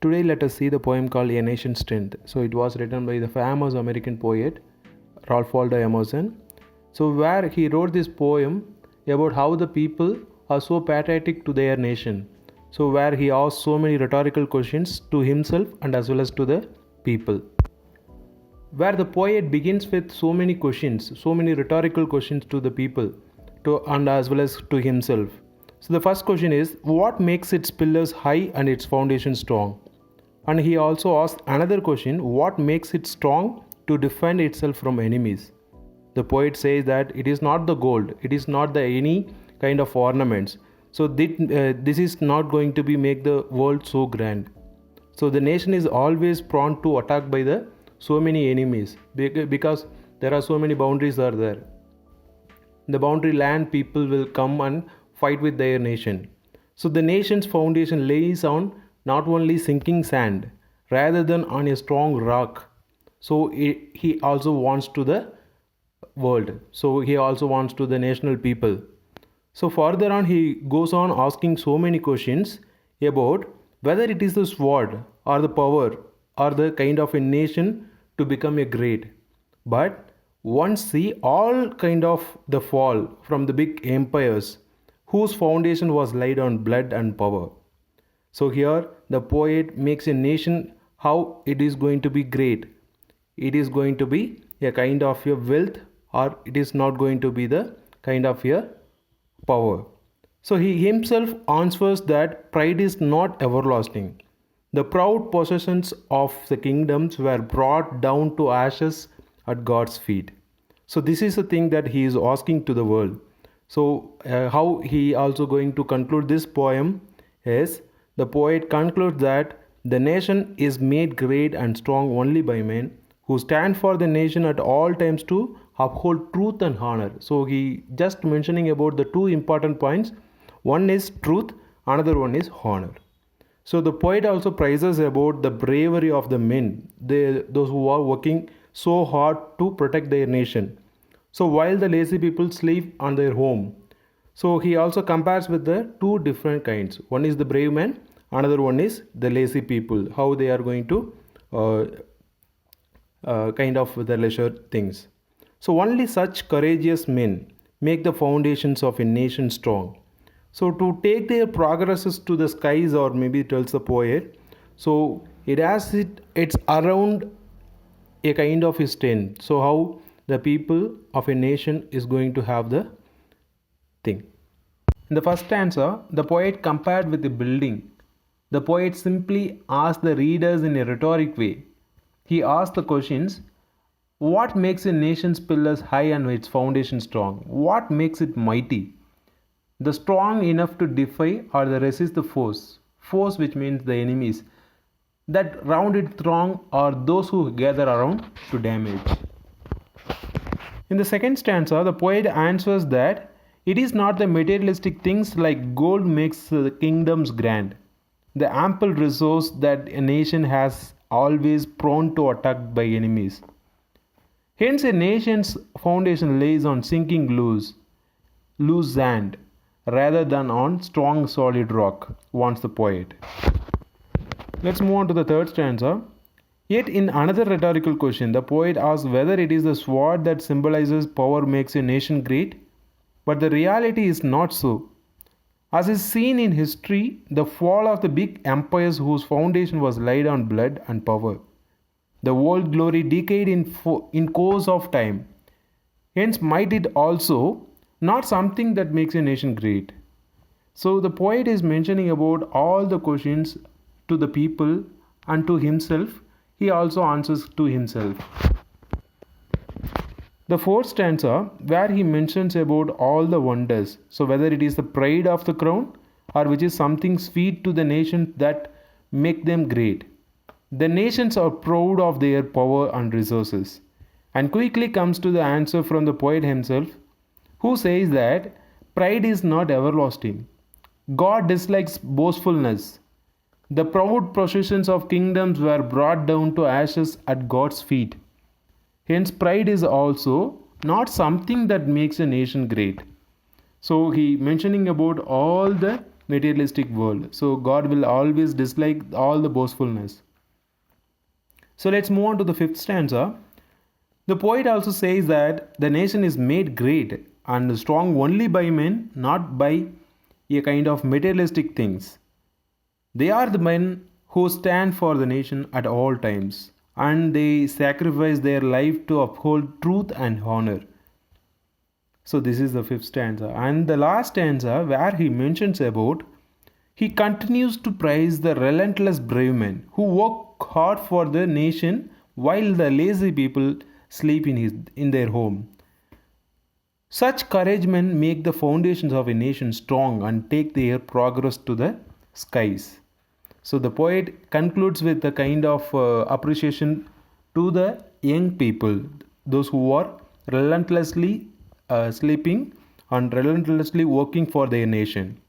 Today let us see the poem called Anation'sstrength. So it was written by the famous American poet WALDO Emerson. So where he wrote this poem about how the people are so patriotic to their nation. So where he asked so many rhetorical questions to himself and as well as to the people. Where the poet begins with so many questions, so many rhetorical questions to the people and as well as to himself. So the first question is, what makes its pillars high and its foundation strong? And he also asked another question, what makes it strong to defend itself from enemies? The poet says that it is not the gold, it is not the any kind of ornaments. So this is not going to be make the world so grand. So the nation is always prone to attack by the so many enemies because there are so many boundaries are there. The boundary land people will come and fight with their nation. So the nation's foundation lays on not only sinking sand rather than on a strong rock. So he also wants to the world. So he also wants to the national people. So further on he goes on asking so many questions about whether it is the sword or the power or the kind of a nation to become a great. But once see all kind of the fall from the big empires whose foundation was laid on blood and power. So here the poet makes a nation how it is going to be great. It is going to be a kind of a wealth or it is not going to be the kind of a power. So he himself answers that pride is not everlasting. The proud possessions of the kingdoms were brought down to ashes at God's feet. So this is the thing that he is asking to the world. So how he also going to conclude this poem is, the poet concludes that the nation is made great and strong only by men who stand for the nation at all times to uphold truth and honor. So he just mentioning about the two important points. One is truth, another one is honor. So the poet also praises about the bravery of the men, those who are working so hard to protect their nation. So while the lazy people sleep on their home. So he also compares with the two different kinds. One is the brave man, another one is the lazy people, how they are going to kind of the leisure things. So only such courageous men make the foundations of a nation strong. So to take their progresses to the skies, or maybe tells the poet, so it's around a kind of a strength. So how the people of a nation is going to have the thing. In the first stanza, the poet compared with the building. The poet simply asked the readers in a rhetoric way. He asked the questions, what makes a nation's pillars high and its foundation strong? What makes it mighty? The strong enough to defy or the resist the force. Force, which means the enemies. That rounded throng are those who gather around to damage. In the second stanza, the poet answers that it is not the materialistic things like gold makes the kingdoms grand. The ample resource that a nation has always prone to attack by enemies. Hence a nation's foundation lays on sinking loose sand rather than on strong solid rock, wants the poet. Let's move on to the third stanza. Yet in another rhetorical question, the poet asks whether it is the sword that symbolizes power makes a nation great, but the reality is not so. As is seen in history, the fall of the big empires whose foundation was laid on blood and power. The world glory decayed in course of time. Hence might it also not something that makes a nation great. So the poet is mentioning about all the questions to the people and to himself. He also answers to himself. The fourth stanza, where he mentions about all the wonders, so whether it is the pride of the crown or which is something sweet to the nation that make them great. The nations are proud of their power and resources. And quickly comes to the answer from the poet himself, who says that pride is not everlasting. God dislikes boastfulness. The proud possessions of kingdoms were brought down to ashes at God's feet. Hence, pride is also not something that makes a nation great. So he mentioning about all the materialistic world. So God will always dislike all the boastfulness. So let's move on to the fifth stanza. The poet also says that the nation is made great and strong only by men, not by a kind of materialistic things. They are the men who stand for the nation at all times, and they sacrifice their life to uphold truth and honor. So this is the fifth stanza. And the last stanza, where he mentions about, he continues to praise the relentless brave men who work hard for the nation while the lazy people sleep in their home. Such courage men make the foundations of a nation strong and take their progress to the skies. So the poet concludes with a kind of appreciation to the young people, those who are relentlessly sleeping and relentlessly working for their nation.